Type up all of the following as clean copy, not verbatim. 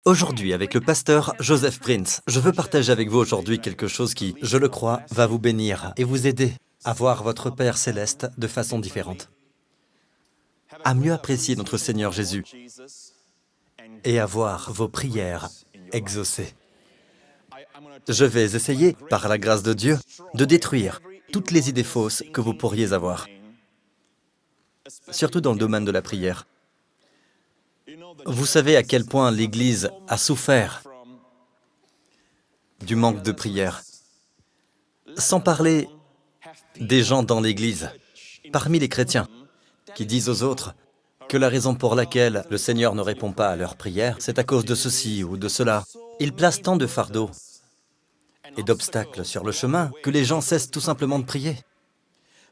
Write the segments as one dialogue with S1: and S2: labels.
S1: Aujourd'hui, avec le pasteur Joseph Prince, je veux partager avec vous aujourd'hui quelque chose qui, je le crois, va vous bénir et vous aider à voir votre Père Céleste de façon différente, à mieux apprécier notre Seigneur Jésus et à voir vos prières exaucées. Je vais essayer, par la grâce de Dieu, de détruire toutes les idées fausses que vous pourriez avoir, surtout dans le domaine de la prière. Vous savez à quel point l'Église a souffert du manque de prière. Sans parler des gens dans l'Église, parmi les chrétiens, qui disent aux autres que la raison pour laquelle le Seigneur ne répond pas à leurs prières, c'est à cause de ceci ou de cela. Ils placent tant de fardeaux et d'obstacles sur le chemin que les gens cessent tout simplement de prier.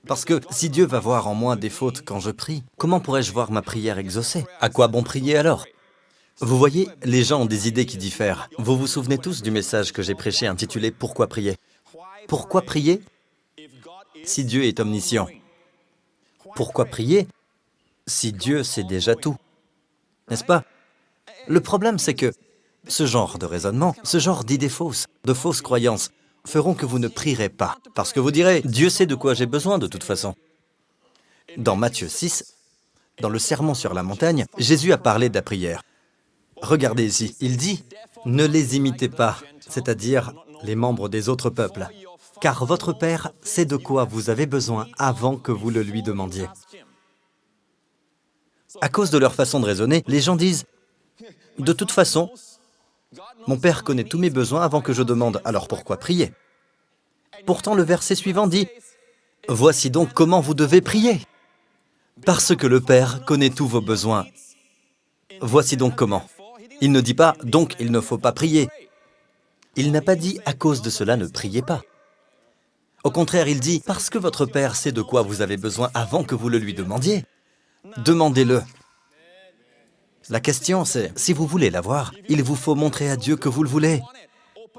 S1: Parce que si Dieu va voir en moi des fautes quand je prie, comment pourrais-je voir ma prière exaucée? À quoi bon prier alors? Vous voyez, les gens ont des idées qui diffèrent. Vous vous souvenez tous du message que j'ai prêché intitulé « Pourquoi prier ?» Pourquoi prier si Dieu est omniscient? Pourquoi prier si Dieu sait déjà tout? N'est-ce pas? Le problème, c'est que ce genre de raisonnement, ce genre d'idées fausses, de fausses croyances, feront que vous ne prierez pas. Parce que vous direz, Dieu sait de quoi j'ai besoin de toute façon. Dans Matthieu 6, dans le Sermon sur la montagne, Jésus a parlé de la prière. Regardez ici, il dit, « Ne les imitez pas, c'est-à-dire les membres des autres peuples, car votre Père sait de quoi vous avez besoin avant que vous le lui demandiez. » À cause de leur façon de raisonner, les gens disent, « De toute façon, mon Père connaît tous mes besoins avant que je demande, alors pourquoi prier ?» Pourtant, le verset suivant dit, « Voici donc comment vous devez prier, parce que le Père connaît tous vos besoins. » Voici donc comment. Il ne dit pas, donc il ne faut pas prier. Il n'a pas dit, à cause de cela, ne priez pas. Au contraire, il dit, parce que votre Père sait de quoi vous avez besoin avant que vous le lui demandiez, demandez-le. La question, c'est, si vous voulez l'avoir, il vous faut montrer à Dieu que vous le voulez.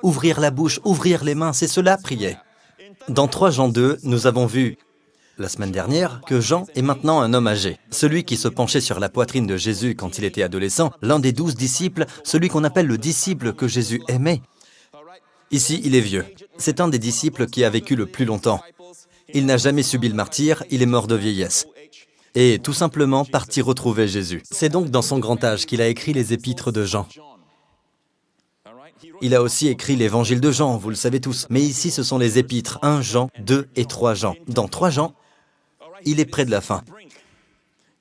S1: Ouvrir la bouche, ouvrir les mains, c'est cela, prier. Dans 3 Jean 2, nous avons vu, la semaine dernière, que Jean est maintenant un homme âgé. Celui qui se penchait sur la poitrine de Jésus quand il était adolescent, l'un des 12 disciples, celui qu'on appelle le disciple que Jésus aimait. Ici, il est vieux. C'est un des disciples qui a vécu le plus longtemps. Il n'a jamais subi le martyre, il est mort de vieillesse. Et tout simplement parti retrouver Jésus. C'est donc dans son grand âge qu'il a écrit les épîtres de Jean. Il a aussi écrit l'évangile de Jean, vous le savez tous. Mais ici, ce sont les épîtres, 1 Jean, 2 et 3 Jean. Dans 3 Jean, il est près de la fin.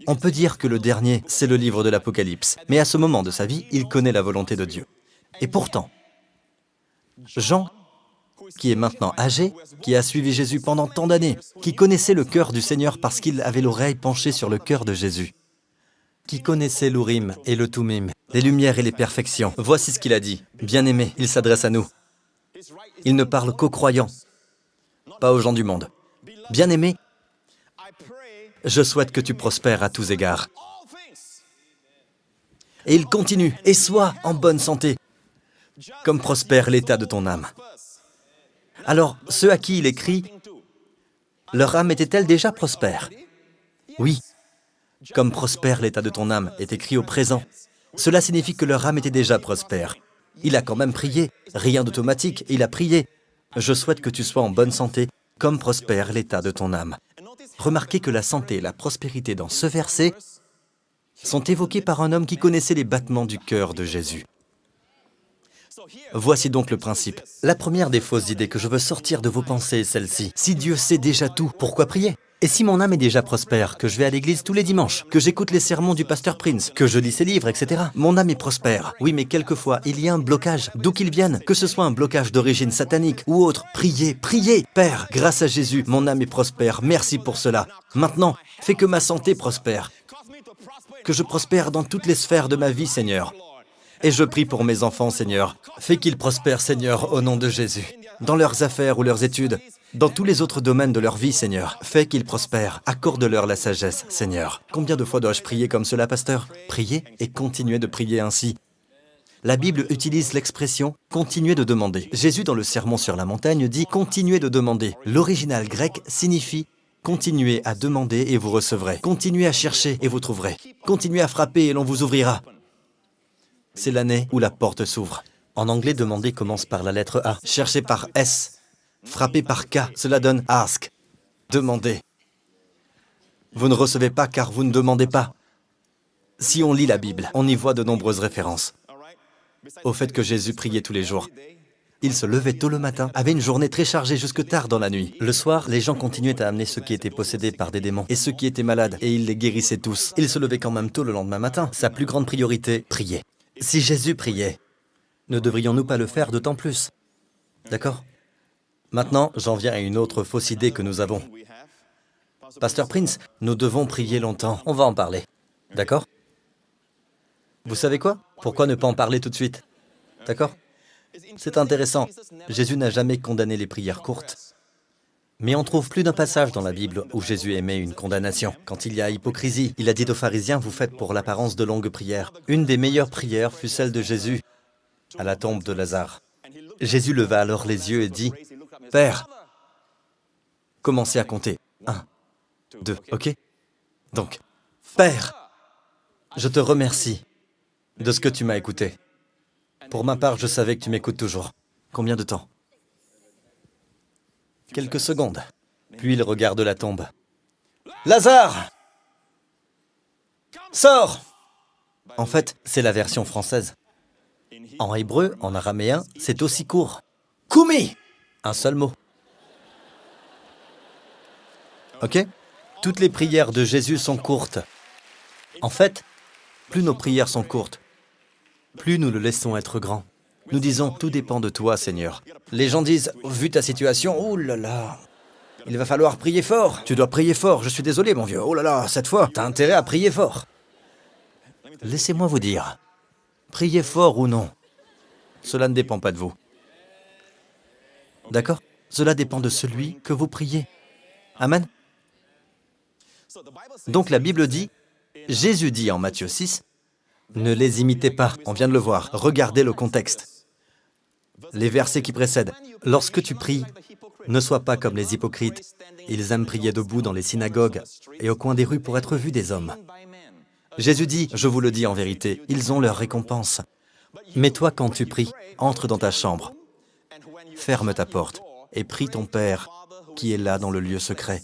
S1: On peut dire que le dernier, c'est le livre de l'Apocalypse. Mais à ce moment de sa vie, il connaît la volonté de Dieu. Et pourtant, Jean, qui est maintenant âgé, qui a suivi Jésus pendant tant d'années, qui connaissait le cœur du Seigneur parce qu'il avait l'oreille penchée sur le cœur de Jésus, qui connaissait l'Urim et le Thummim, les lumières et les perfections. Voici ce qu'il a dit. Bien-aimé, il s'adresse à nous. Il ne parle qu'aux croyants, pas aux gens du monde. Bien-aimé, je souhaite que tu prospères à tous égards. Et il continue, et sois en bonne santé, comme prospère l'état de ton âme. Alors, ceux à qui il écrit, leur âme était-elle déjà prospère? Oui. Comme prospère l'état de ton âme est écrit au présent. Cela signifie que leur âme était déjà prospère. Il a quand même prié, rien d'automatique, il a prié. Je souhaite que tu sois en bonne santé, comme prospère l'état de ton âme. Remarquez que la santé et la prospérité dans ce verset sont évoquées par un homme qui connaissait les battements du cœur de Jésus. Voici donc le principe. La première des fausses idées que je veux sortir de vos pensées est celle-ci. Si Dieu sait déjà tout, pourquoi prier? Et si mon âme est déjà prospère, que je vais à l'église tous les dimanches, que j'écoute les sermons du pasteur Prince, que je lis ses livres, etc. Mon âme est prospère. Oui, mais quelquefois, il y a un blocage, d'où qu'il vienne, que ce soit un blocage d'origine satanique ou autre. Priez, priez. Père, grâce à Jésus, mon âme est prospère. Merci pour cela. Maintenant, fais que ma santé prospère. Que je prospère dans toutes les sphères de ma vie, Seigneur. Et je prie pour mes enfants, Seigneur. Fais qu'ils prospèrent, Seigneur, au nom de Jésus. Dans leurs affaires ou leurs études, dans tous les autres domaines de leur vie, Seigneur. Fais qu'ils prospèrent. Accorde-leur la sagesse, Seigneur. Combien de fois dois-je prier comme cela, pasteur? Prier et continuer de prier ainsi. La Bible utilise l'expression « continuer de demander ». Jésus, dans le Sermon sur la montagne, dit « continuer de demander ». L'original grec signifie « continuez à demander et vous recevrez ». « Continuez à chercher et vous trouverez ». « Continuez à frapper et l'on vous ouvrira ». C'est l'année où la porte s'ouvre. En anglais, demander commence par la lettre A. Chercher par S. Frapper par K. Cela donne ask. Demander. Vous ne recevez pas car vous ne demandez pas. Si on lit la Bible, on y voit de nombreuses références au fait que Jésus priait tous les jours. Il se levait tôt le matin, avait une journée très chargée jusque tard dans la nuit. Le soir, les gens continuaient à amener ceux qui étaient possédés par des démons et ceux qui étaient malades, et il les guérissait tous. Il se levait quand même tôt le lendemain matin. Sa plus grande priorité, prier. Si Jésus priait, ne devrions-nous pas le faire d'autant plus? D'accord? Maintenant, j'en viens à une autre fausse idée que nous avons. Pasteur Prince, nous devons prier longtemps. On va en parler. D'accord? Vous savez quoi? Pourquoi ne pas en parler tout de suite? D'accord? C'est intéressant. Jésus n'a jamais condamné les prières courtes. Mais on trouve plus d'un passage dans la Bible où Jésus émet une condamnation. Quand il y a hypocrisie, il a dit aux pharisiens, vous faites pour l'apparence de longues prières. Une des meilleures prières fut celle de Jésus à la tombe de Lazare. Jésus leva alors les yeux et dit, Père, commencez à compter. 1, 2, ok? Donc, Père, je te remercie de ce que tu m'as écouté. Pour ma part, je savais que tu m'écoutes toujours. Combien de temps? Quelques secondes. Puis il regarde la tombe. Lazare! Sors! En fait, c'est la version française. En hébreu, en araméen, c'est aussi court. Koumi! Un seul mot. Ok? Toutes les prières de Jésus sont courtes. En fait, plus nos prières sont courtes, plus nous le laissons être grand. Nous disons, tout dépend de toi, Seigneur. Les gens disent, vu ta situation, oh là là, il va falloir prier fort. Tu dois prier fort, je suis désolé, mon vieux. Oh là là, cette fois, t'as intérêt à prier fort. Laissez-moi vous dire, priez fort ou non, cela ne dépend pas de vous. D'accord? Cela dépend de celui que vous priez. Amen. Donc la Bible dit, Jésus dit en Matthieu 6, ne les imitez pas, on vient de le voir, regardez le contexte. Les versets qui précèdent, lorsque tu pries, ne sois pas comme les hypocrites. Ils aiment prier debout dans les synagogues et au coin des rues pour être vus des hommes. Jésus dit, je vous le dis en vérité, ils ont leur récompense. Mais toi, quand tu pries, entre dans ta chambre, ferme ta porte et prie ton Père qui est là dans le lieu secret.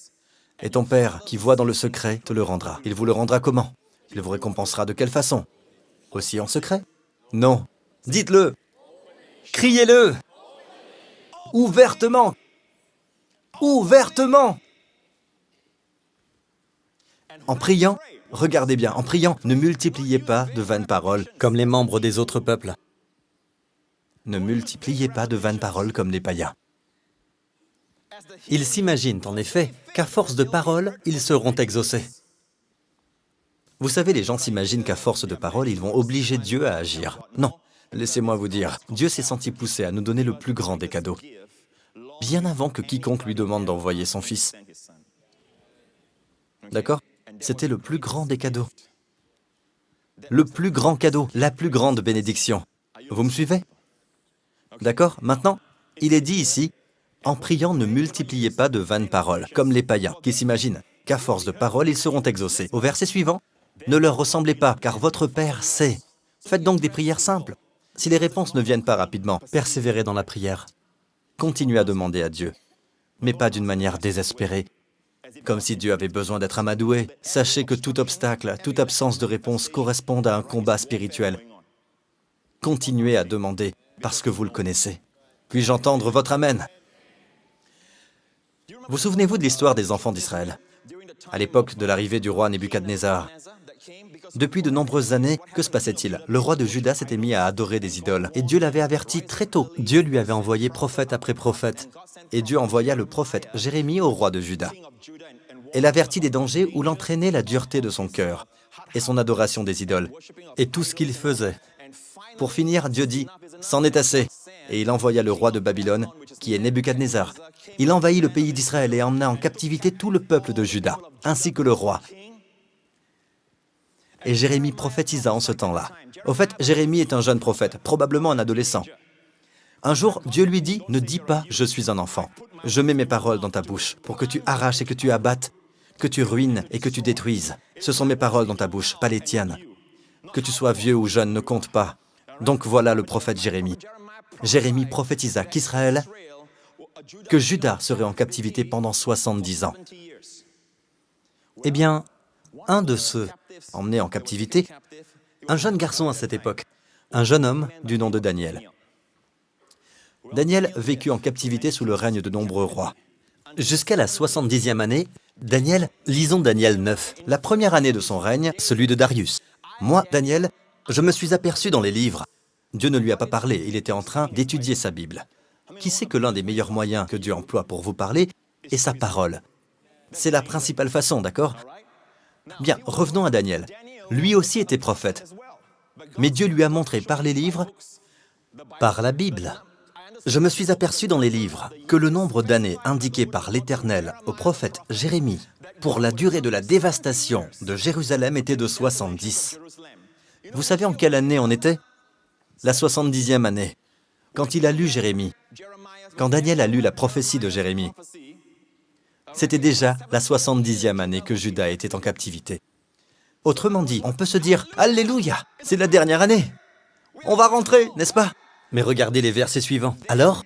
S1: Et ton Père qui voit dans le secret te le rendra. Il vous le rendra comment? Il vous récompensera de quelle façon? Aussi en secret? Non. Dites-le. Criez-le. Ouvertement. Ouvertement. En priant, regardez bien, en priant, ne multipliez pas de vaines paroles comme les membres des autres peuples. Ne multipliez pas de vaines paroles comme les païens. Ils s'imaginent en effet qu'à force de paroles, ils seront exaucés. Vous savez, les gens s'imaginent qu'à force de paroles, ils vont obliger Dieu à agir. Non, laissez-moi vous dire, Dieu s'est senti poussé à nous donner le plus grand des cadeaux, bien avant que quiconque lui demande d'envoyer son Fils. D'accord? C'était le plus grand des cadeaux. Le plus grand cadeau, la plus grande bénédiction. Vous me suivez? D'accord? Maintenant, il est dit ici, en priant, ne multipliez pas de vaines paroles, comme les païens, qui s'imaginent qu'à force de paroles, ils seront exaucés. Au verset suivant, ne leur ressemblez pas, car votre Père sait. Faites donc des prières simples. Si les réponses ne viennent pas rapidement, persévérez dans la prière. Continuez à demander à Dieu, mais pas d'une manière désespérée, comme si Dieu avait besoin d'être amadoué. Sachez que tout obstacle, toute absence de réponse correspond à un combat spirituel. Continuez à demander, parce que vous le connaissez. Puis-je entendre votre Amen? Vous souvenez-vous de l'histoire des enfants d'Israël? À l'époque de l'arrivée du roi Nebuchadnezzar. Depuis de nombreuses années, que se passait-il? Le roi de Juda s'était mis à adorer des idoles. Et Dieu l'avait averti très tôt. Dieu lui avait envoyé prophète après prophète. Et Dieu envoya le prophète Jérémie au roi de Juda. Et l'avertit des dangers où l'entraînait la dureté de son cœur et son adoration des idoles, et tout ce qu'il faisait. Pour finir, Dieu dit, « C'en est assez !» Et il envoya le roi de Babylone, qui est Nebuchadnezzar. Il envahit le pays d'Israël et emmena en captivité tout le peuple de Juda, ainsi que le roi. Et Jérémie prophétisa en ce temps-là. Au fait, Jérémie est un jeune prophète, probablement un adolescent. Un jour, Dieu lui dit, « Ne dis pas, je suis un enfant. Je mets mes paroles dans ta bouche, pour que tu arraches et que tu abattes, que tu ruines et que tu détruises. Ce sont mes paroles dans ta bouche, pas les tiennes. Que tu sois vieux ou jeune ne compte pas. Donc voilà le prophète Jérémie. Jérémie prophétisa qu'Israël, que Juda serait en captivité pendant 70 ans. Eh bien, un de ceux emmenés en captivité, un jeune garçon à cette époque, un jeune homme du nom de Daniel. Daniel vécut en captivité sous le règne de nombreux rois. Jusqu'à la 70e année, Daniel, lisons Daniel 9, la première année de son règne, celui de Darius. Moi, Daniel, je me suis aperçu dans les livres. Dieu ne lui a pas parlé, il était en train d'étudier sa Bible. Qui sait que l'un des meilleurs moyens que Dieu emploie pour vous parler est sa parole? C'est la principale façon, d'accord? Bien, revenons à Daniel. Lui aussi était prophète. Mais Dieu lui a montré par les livres, par la Bible. Je me suis aperçu dans les livres que le nombre d'années indiqué par l'Éternel au prophète Jérémie pour la durée de la dévastation de Jérusalem était de 70. Vous savez en quelle année on était? La 70e année. Quand il a lu Jérémie, quand Daniel a lu la prophétie de Jérémie, c'était déjà la 70e année que Juda était en captivité. Autrement dit, on peut se dire « Alléluia, c'est la dernière année. On va rentrer, n'est-ce pas ?» Mais regardez les versets suivants. Alors,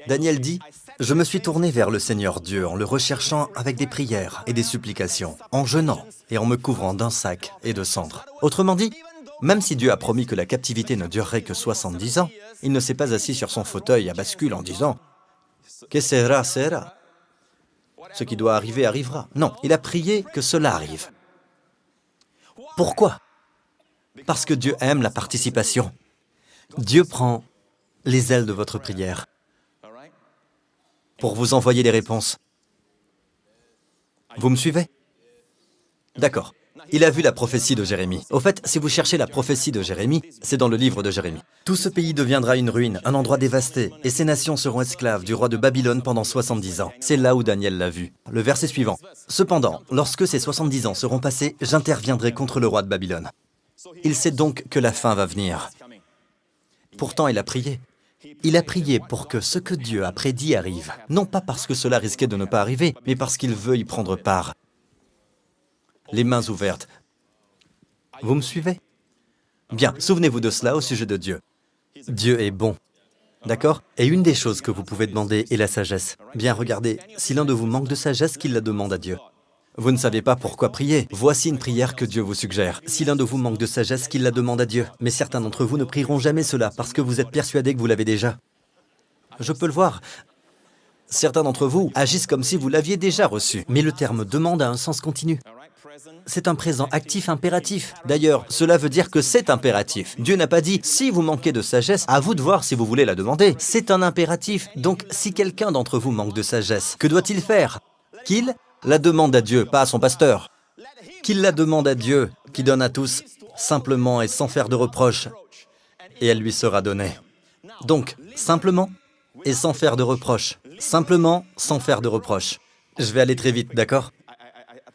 S1: Daniel dit « Je me suis tourné vers le Seigneur Dieu en le recherchant avec des prières et des supplications, en jeûnant et en me couvrant d'un sac et de cendres. » Autrement dit, même si Dieu a promis que la captivité ne durerait que 70 ans, il ne s'est pas assis sur son fauteuil à bascule en disant « Que sera, sera ». Ce qui doit arriver arrivera. Non, il a prié que cela arrive. Pourquoi? Parce que Dieu aime la participation. Dieu prend les ailes de votre prière pour vous envoyer les réponses. Vous me suivez? D'accord. Il a vu la prophétie de Jérémie. Au fait, si vous cherchez la prophétie de Jérémie, c'est dans le livre de Jérémie. Tout ce pays deviendra une ruine, un endroit dévasté, et ces nations seront esclaves du roi de Babylone pendant 70 ans. C'est là où Daniel l'a vu. Le verset suivant. Cependant, lorsque ces 70 ans seront passés, j'interviendrai contre le roi de Babylone. Il sait donc que la fin va venir. Pourtant, il a prié. Il a prié pour que ce que Dieu a prédit arrive. Non pas parce que cela risquait de ne pas arriver, mais parce qu'il veut y prendre part. Les mains ouvertes. Vous me suivez? Bien, souvenez-vous de cela au sujet de Dieu. Dieu est bon. D'accord? Et une des choses que vous pouvez demander est la sagesse. Bien, regardez, si l'un de vous manque de sagesse, qu'il la demande à Dieu. Vous ne savez pas pourquoi prier. Voici une prière que Dieu vous suggère. Si l'un de vous manque de sagesse, qu'il la demande à Dieu. Mais certains d'entre vous ne prieront jamais cela parce que vous êtes persuadés que vous l'avez déjà. Je peux le voir. Certains d'entre vous agissent comme si vous l'aviez déjà reçu. Mais le terme « demande » a un sens continu. C'est un présent actif impératif. D'ailleurs, cela veut dire que c'est impératif. Dieu n'a pas dit « si vous manquez de sagesse, à vous de voir si vous voulez la demander ». C'est un impératif. Donc, si quelqu'un d'entre vous manque de sagesse, que doit-il faire? Qu'il la demande à Dieu, pas à son pasteur. Qu'il la demande à Dieu, qui donne à tous, simplement et sans faire de reproches, et elle lui sera donnée. Donc, simplement et sans faire de reproches. Simplement, sans faire de reproches. Je vais aller très vite, d'accord?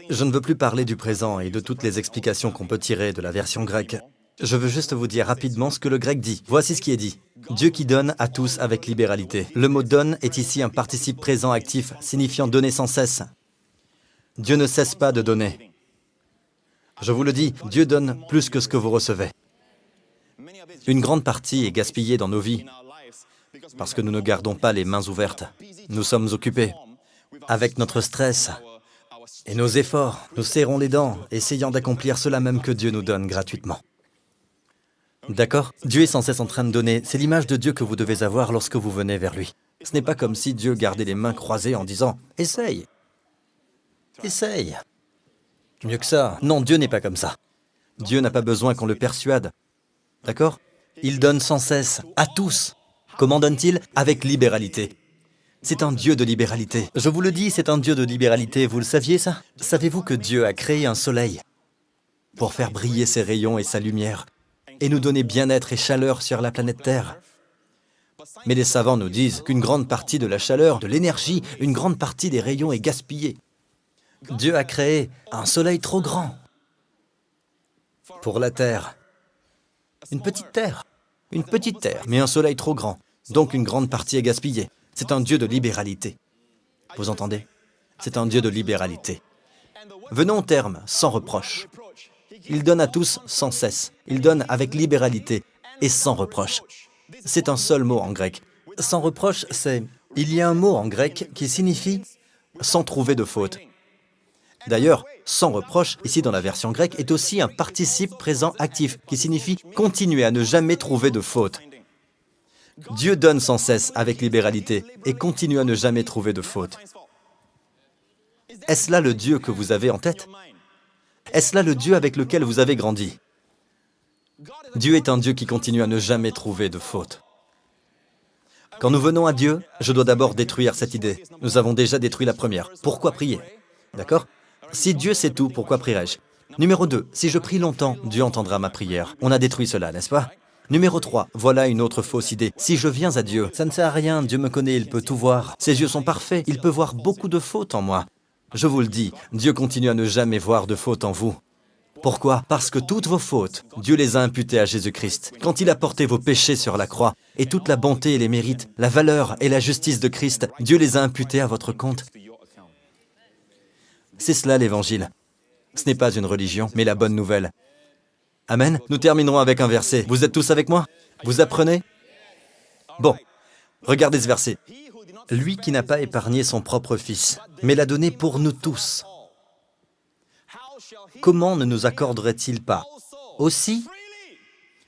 S1: Je ne veux plus parler du présent et de toutes les explications qu'on peut tirer de la version grecque. Je veux juste vous dire rapidement ce que le grec dit. Voici ce qui est dit. Dieu qui donne à tous avec libéralité. Le mot « donne » est ici un participe présent actif, signifiant donner sans cesse. Dieu ne cesse pas de donner. Je vous le dis, Dieu donne plus que ce que vous recevez. Une grande partie est gaspillée dans nos vies parce que nous ne gardons pas les mains ouvertes. Nous sommes occupés avec notre stress et nos efforts. Nous serrons les dents, essayant d'accomplir cela même que Dieu nous donne gratuitement. D'accord? Dieu est sans cesse en train de donner. C'est l'image de Dieu que vous devez avoir lorsque vous venez vers lui. Ce n'est pas comme si Dieu gardait les mains croisées en disant « Essaye ». Essaye. Mieux que ça. Non, Dieu n'est pas comme ça. Dieu n'a pas besoin qu'on le persuade. D'accord? Il donne sans cesse, à tous. Comment donne-t-il? Avec libéralité. C'est un Dieu de libéralité. Je vous le dis, c'est un Dieu de libéralité. Vous le saviez, ça? Savez-vous que Dieu a créé un soleil pour faire briller ses rayons et sa lumière et nous donner bien-être et chaleur sur la planète Terre? Mais les savants nous disent qu'une grande partie de la chaleur, de l'énergie, une grande partie des rayons est gaspillée. Dieu a créé un soleil trop grand pour la Terre. Une petite terre, mais un soleil trop grand. Donc une grande partie est gaspillée. C'est un Dieu de libéralité. Vous entendez? C'est un Dieu de libéralité. Venons au terme, sans reproche. Il donne à tous sans cesse. Il donne avec libéralité. et sans reproche. C'est un seul mot en grec. Sans reproche, c'est... Il y a un mot en grec qui signifie sans trouver de faute. D'ailleurs, sans reproche, ici dans la version grecque, est aussi un participe présent actif qui signifie continuer à ne jamais trouver de faute. Dieu donne sans cesse avec libéralité et continue à ne jamais trouver de faute. Est-ce là le Dieu que vous avez en tête? Est-ce là le Dieu avec lequel vous avez grandi? Dieu est un Dieu qui continue à ne jamais trouver de faute. Quand nous venons à Dieu, je dois d'abord détruire cette idée. Nous avons déjà détruit la première. Pourquoi prier? D'accord? Si Dieu sait tout, pourquoi prierai-je? Numéro 2, si je prie longtemps, Dieu entendra ma prière. On a détruit cela, n'est-ce pas? Numéro 3, voilà une autre fausse idée. Si je viens à Dieu, ça ne sert à rien, Dieu me connaît, il peut tout voir. Ses yeux sont parfaits, il peut voir beaucoup de fautes en moi. Je vous le dis, Dieu continue à ne jamais voir de fautes en vous. Pourquoi? Parce que toutes vos fautes, Dieu les a imputées à Jésus-Christ. Quand il a porté vos péchés sur la croix, et toute la bonté et les mérites, la valeur et la justice de Christ, Dieu les a imputés à votre compte. C'est cela l'Évangile. Ce n'est pas une religion, mais la bonne nouvelle. Amen. Nous terminerons avec un verset. Vous êtes tous avec moi? Vous apprenez? Bon, regardez ce verset. Lui qui n'a pas épargné son propre Fils, mais l'a donné pour nous tous. Comment ne nous accorderait-il pas aussi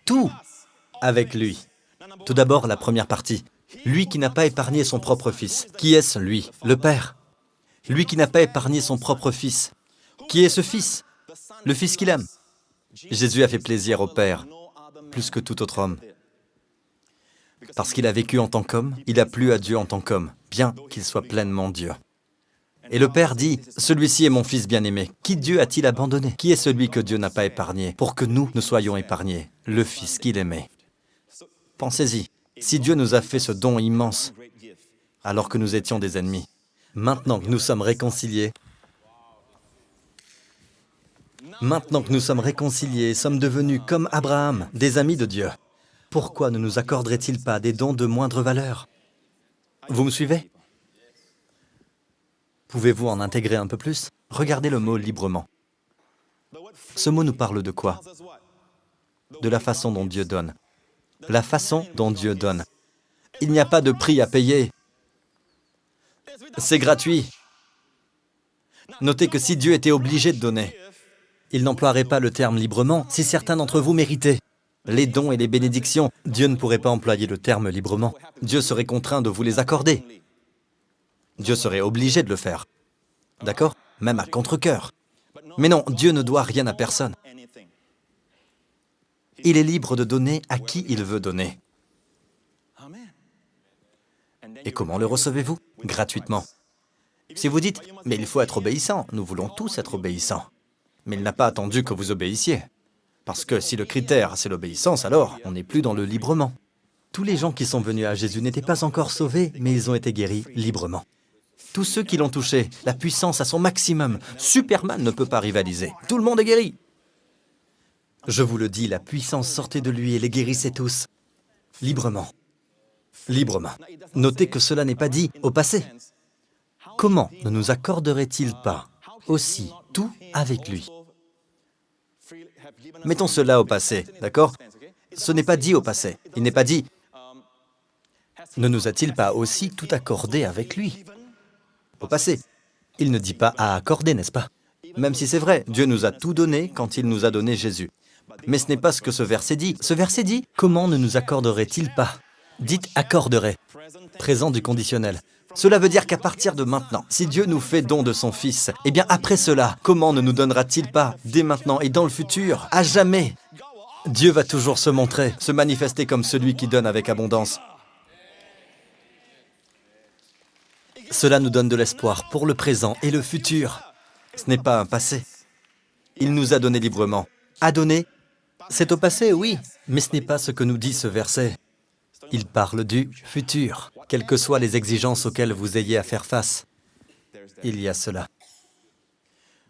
S1: tout avec lui? Tout d'abord, la première partie. Lui qui n'a pas épargné son propre Fils. Qui est-ce, lui? Le Père. Lui qui n'a pas épargné son propre Fils. Qui est ce Fils? Le Fils qu'il aime. Jésus a fait plaisir au Père, plus que tout autre homme. Parce qu'il a vécu en tant qu'homme, il a plu à Dieu en tant qu'homme, bien qu'il soit pleinement Dieu. Et le Père dit, « Celui-ci est mon Fils bien-aimé. Qui Dieu a-t-il abandonné? Qui est celui que Dieu n'a pas épargné pour que nous soyons épargnés? Le Fils qu'il aimait. » Pensez-y, si Dieu nous a fait ce don immense, alors que nous étions des ennemis, maintenant que nous sommes réconciliés, sommes devenus comme Abraham, des amis de Dieu, pourquoi ne nous accorderait-il pas des dons de moindre valeur? Vous me suivez? Pouvez-vous en intégrer un peu plus? Regardez le mot « librement ». Ce mot nous parle de quoi? De la façon dont Dieu donne. La façon dont Dieu donne. Il n'y a pas de prix à payer. C'est gratuit. Notez que si Dieu était obligé de donner, il n'emploierait pas le terme « librement » si certains d'entre vous méritaient. Les dons et les bénédictions, Dieu ne pourrait pas employer le terme « librement ». Dieu serait contraint de vous les accorder. Dieu serait obligé de le faire. D'accord? Même à contre-cœur. Mais non, Dieu ne doit rien à personne. Il est libre de donner à qui il veut donner. Et comment le recevez-vous? Gratuitement. Si vous dites, mais il faut être obéissant, nous voulons tous être obéissants. Mais il n'a pas attendu que vous obéissiez. Parce que si le critère, c'est l'obéissance, alors on n'est plus dans le librement. Tous les gens qui sont venus à Jésus n'étaient pas encore sauvés, mais ils ont été guéris librement. Tous ceux qui l'ont touché, la puissance à son maximum, Superman ne peut pas rivaliser. Tout le monde est guéri. Je vous le dis, la puissance sortait de lui et les guérissait tous. Librement. Librement. Notez que cela n'est pas dit au passé. Comment ne nous accorderait-il pas aussi tout avec lui? Mettons cela au passé, d'accord? Ce n'est pas dit au passé. Il n'est pas dit « Ne nous a-t-il pas aussi tout accordé avec lui ?» Au passé. Il ne dit pas « à accorder », n'est-ce pas? Même si c'est vrai, Dieu nous a tout donné quand il nous a donné Jésus. Mais ce n'est pas ce que ce verset dit. Ce verset dit « Comment ne nous accorderait-il pas ?» Dites « accorderait », présent du conditionnel. Cela veut dire qu'à partir de maintenant, si Dieu nous fait don de son Fils, eh bien après cela, comment ne nous donnera-t-il pas, dès maintenant et dans le futur, à jamais? Dieu va toujours se montrer, se manifester comme celui qui donne avec abondance. Cela nous donne de l'espoir pour le présent et le futur. Ce n'est pas un passé. Il nous a donné librement. A donné, c'est au passé, oui, mais ce n'est pas ce que nous dit ce verset. Il parle du futur, quelles que soient les exigences auxquelles vous ayez à faire face. Il y a cela.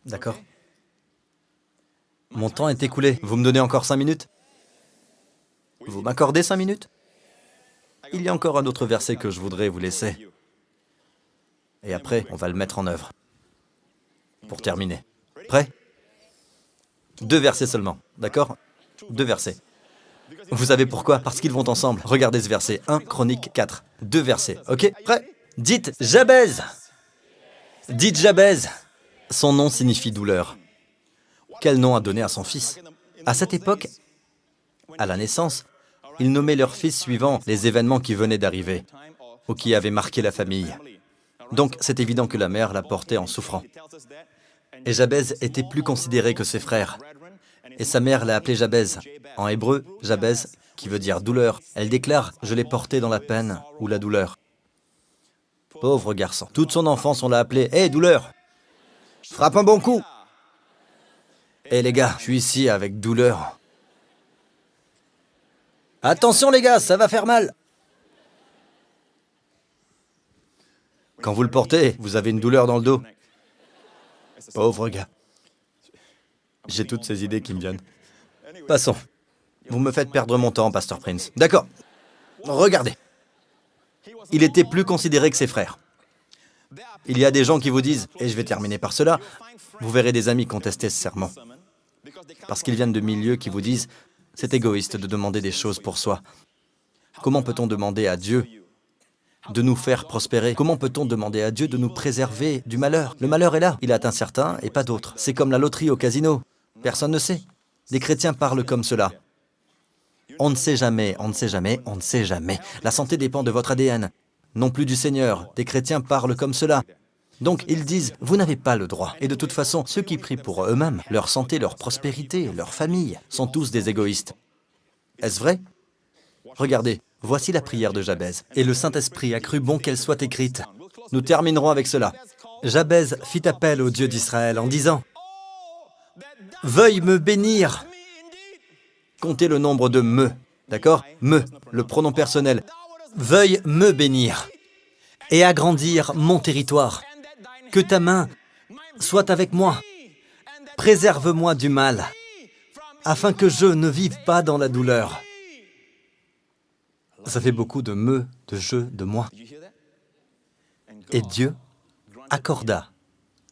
S1: D'accord? Mon temps est écoulé. Vous me donnez encore 5 minutes? Vous m'accordez 5 minutes? Il y a encore un autre verset que je voudrais vous laisser. Et après, on va le mettre en œuvre. Pour terminer. Prêt? 2 versets seulement, d'accord? 2 versets. Vous savez pourquoi? Parce qu'ils vont ensemble. Regardez ce verset, 1 Chroniques 4. 2 versets, ok? Prêt? Dites Jabez. Dites Jabez. Son nom signifie douleur. Quel nom a donné à son fils? À cette époque, à la naissance, ils nommaient leur fils suivant les événements qui venaient d'arriver ou qui avaient marqué la famille. Donc, c'est évident que la mère la portait en souffrant. Et Jabez était plus considéré que ses frères. Et sa mère l'a appelé Jabez. En hébreu, Jabez, qui veut dire douleur. Elle déclare « Je l'ai porté dans la peine ou la douleur ». Pauvre garçon. Toute son enfance, on l'a appelé « Hé, douleur ! Frappe un bon coup !»« Hé les gars, je suis ici avec douleur. »« Attention les gars, ça va faire mal !» Quand vous le portez, vous avez une douleur dans le dos. Pauvre gars. J'ai toutes ces idées qui me viennent. Passons. Vous me faites perdre mon temps, Pasteur Prince. D'accord. Regardez. Il était plus considéré que ses frères. Il y a des gens qui vous disent, et je vais terminer par cela, vous verrez des amis contester ce sermon. Parce qu'ils viennent de milieux qui vous disent, c'est égoïste de demander des choses pour soi. Comment peut-on demander à Dieu de nous faire prospérer? Comment peut-on demander à Dieu de nous préserver du malheur? Le malheur est là, il atteint certains et pas d'autres. C'est comme la loterie au casino. Personne ne sait. Les chrétiens parlent comme cela. On ne sait jamais, on ne sait jamais, on ne sait jamais. La santé dépend de votre ADN, non plus du Seigneur. Des chrétiens parlent comme cela. Donc ils disent, vous n'avez pas le droit. Et de toute façon, ceux qui prient pour eux-mêmes, leur santé, leur prospérité, leur famille, sont tous des égoïstes. Est-ce vrai? Regardez, voici la prière de Jabez. Et le Saint-Esprit a cru bon qu'elle soit écrite. Nous terminerons avec cela. Jabez fit appel au Dieu d'Israël en disant, « Veuille me bénir !» Comptez le nombre de me, d'accord? Me, le pronom personnel. « Veuille me bénir et agrandir mon territoire. Que ta main soit avec moi. Préserve-moi du mal, afin que je ne vive pas dans la douleur. » Ça fait beaucoup de me, de je, de moi. Et Dieu accorda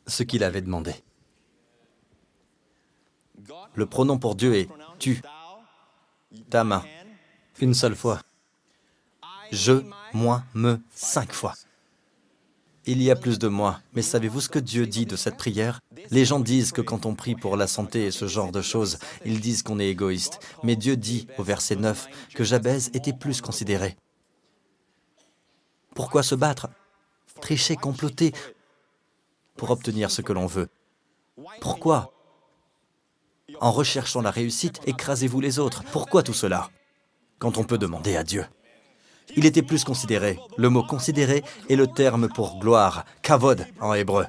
S1: ce qu'il avait demandé. Le pronom pour Dieu est « tu », ta main, une seule fois. Je, moi, me, 5 fois. Il y a plus de moi, mais savez-vous ce que Dieu dit de cette prière? Les gens disent que quand on prie pour la santé et ce genre de choses, ils disent qu'on est égoïste. Mais Dieu dit, au verset 9, que Jabez était plus considéré. Pourquoi se battre? Tricher, comploter pour obtenir ce que l'on veut. Pourquoi? En recherchant la réussite, écrasez-vous les autres. Pourquoi tout cela? Quand on peut demander à Dieu. Il était plus considéré. Le mot « considéré » est le terme pour gloire, kavod en hébreu.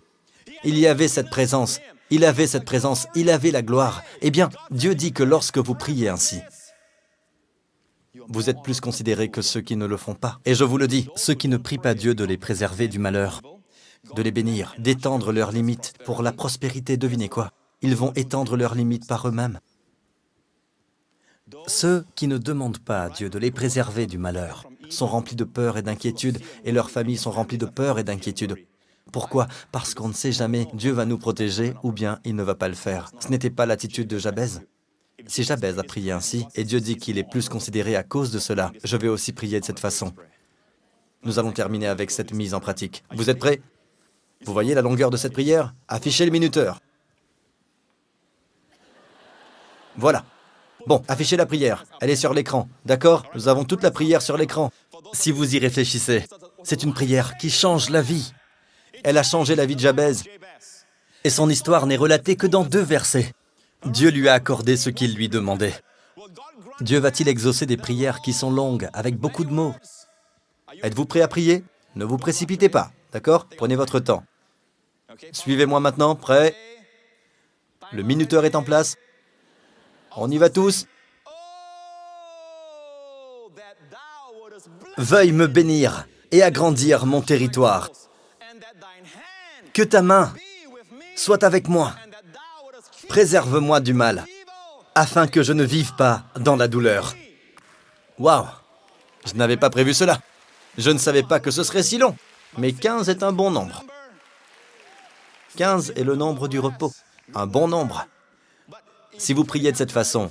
S1: Il y avait cette présence, il avait cette présence, il avait la gloire. Eh bien, Dieu dit que lorsque vous priez ainsi, vous êtes plus considérés que ceux qui ne le font pas. Et je vous le dis, ceux qui ne prient pas Dieu de les préserver du malheur, de les bénir, d'étendre leurs limites pour la prospérité, devinez quoi? Ils vont étendre leurs limites par eux-mêmes. Ceux qui ne demandent pas à Dieu de les préserver du malheur sont remplis de peur et d'inquiétude, et leurs familles sont remplies de peur et d'inquiétude. Pourquoi? Parce qu'on ne sait jamais, Dieu va nous protéger ou bien il ne va pas le faire. Ce n'était pas l'attitude de Jabez. Si Jabez a prié ainsi, et Dieu dit qu'il est plus considéré à cause de cela, je vais aussi prier de cette façon. Nous allons terminer avec cette mise en pratique. Vous êtes prêts? Vous voyez la longueur de cette prière? Affichez le minuteur. Voilà. Bon, affichez la prière. Elle est sur l'écran. D'accord? Nous avons toute la prière sur l'écran. Si vous y réfléchissez, c'est une prière qui change la vie. Elle a changé la vie de Jabez. Et son histoire n'est relatée que dans 2 versets. Dieu lui a accordé ce qu'il lui demandait. Dieu va-t-il exaucer des prières qui sont longues, avec beaucoup de mots? Êtes-vous prêt à prier? Ne vous précipitez pas, d'accord? Prenez votre temps. Suivez-moi maintenant, prêt? Le minuteur est en place. On y va tous. Veuille me bénir et agrandir mon territoire. Que ta main soit avec moi. Préserve-moi du mal, afin que je ne vive pas dans la douleur. Waouh! Je n'avais pas prévu cela. Je ne savais pas que ce serait si long. Mais 15 est un bon nombre. 15 est le nombre du repos. Un bon nombre. Si vous priez de cette façon,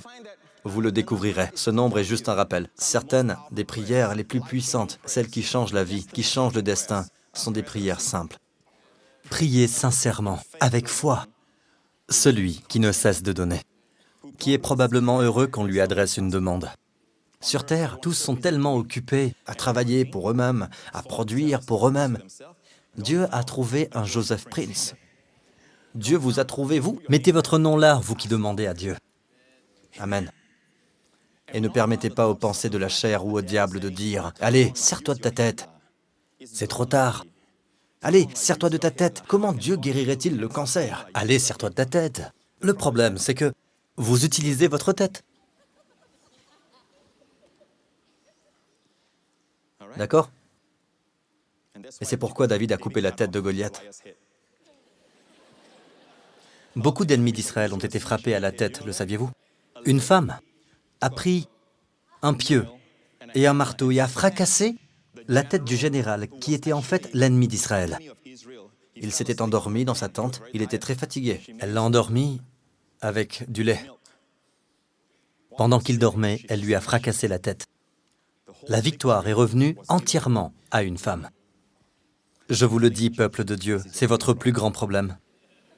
S1: vous le découvrirez. Ce nombre est juste un rappel. Certaines des prières les plus puissantes, celles qui changent la vie, qui changent le destin, sont des prières simples. Priez sincèrement, avec foi. Celui qui ne cesse de donner, qui est probablement heureux qu'on lui adresse une demande. Sur Terre, tous sont tellement occupés à travailler pour eux-mêmes, à produire pour eux-mêmes. Dieu a trouvé un Joseph Prince. Dieu vous a trouvé, vous. Mettez votre nom là, vous qui demandez à Dieu. Amen. Et ne permettez pas aux pensées de la chair ou au diable de dire « Allez, serre-toi de ta tête. C'est trop tard. Allez, serre-toi de ta tête. Comment Dieu guérirait-il le cancer? Allez, serre-toi de ta tête. » Le problème, c'est que vous utilisez votre tête. D'accord? Et c'est pourquoi David a coupé la tête de Goliath. Beaucoup d'ennemis d'Israël ont été frappés à la tête, le saviez-vous? Une femme a pris un pieu et un marteau et a fracassé la tête du général, qui était en fait l'ennemi d'Israël. Il s'était endormi dans sa tente, il était très fatigué. Elle l'a endormi avec du lait. Pendant qu'il dormait, elle lui a fracassé la tête. La victoire est revenue entièrement à une femme. Je vous le dis, peuple de Dieu, c'est votre plus grand problème.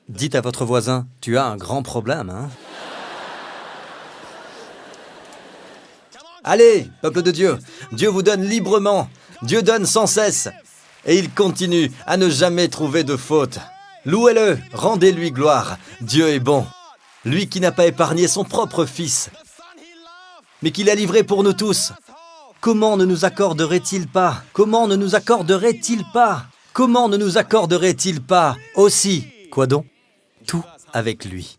S1: Dites à votre voisin, tu as un grand problème, hein? Allez, peuple de Dieu, Dieu vous donne librement, Dieu donne sans cesse, et il continue à ne jamais trouver de faute. Louez-le, rendez-lui gloire, Dieu est bon. Lui qui n'a pas épargné son propre fils, mais qui l'a livré pour nous tous. Comment ne nous accorderait-il pas? Comment ne nous accorderait-il pas? Comment ne nous accorderait-il pas aussi? Quoi donc? Tout avec lui.